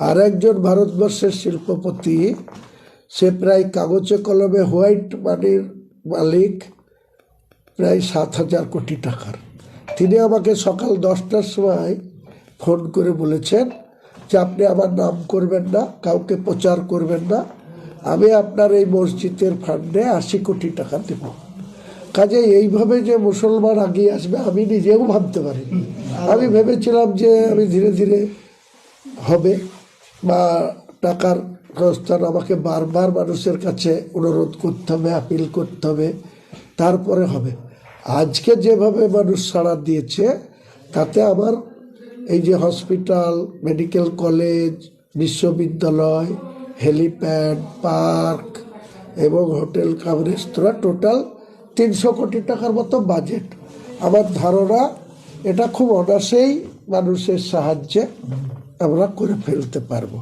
আর একজন ভারতবর্ষের শিল্পপতি, সে প্রায় কাগজে কলমে হোয়াইট মানির মালিক, প্রায় 7,000 কোটি টাকার। তিনি আমাকে সকাল 10টার সময় ফোন করে বলেছেন যে আপনি আমার নাম করবেন না, কাউকে প্রচার করবেন না, আমি আপনার এই মসজিদের ফান্ডে 80 কোটি টাকা দেব। কাজে এইভাবে যে মুসলমান আগিয়ে আসবে আমি নিজেও ভাবতে পারিনি। আমি ভেবেছিলাম যে আমি ধীরে ধীরে হবে, বা টাকার সংস্থান আমাকে বারবার মানুষের কাছে অনুরোধ করতে হবে, আপিল করতে হবে, তারপরে হবে। আজকে যেভাবে মানুষ সাড়া দিয়েছে তাতে আমার এই যে হসপিটাল, মেডিকেল কলেজ, বিশ্ববিদ্যালয়, হেলিপ্যাড, পার্ক এবং হোটেল কাম রেস্তোরাঁ, টোটাল 300 কোটি টাকার মতো বাজেট। আমার ধারণা এটা খুব অনায়াসেই মানুষের সাহায্যে আমরা করে ফেলতে পারবো।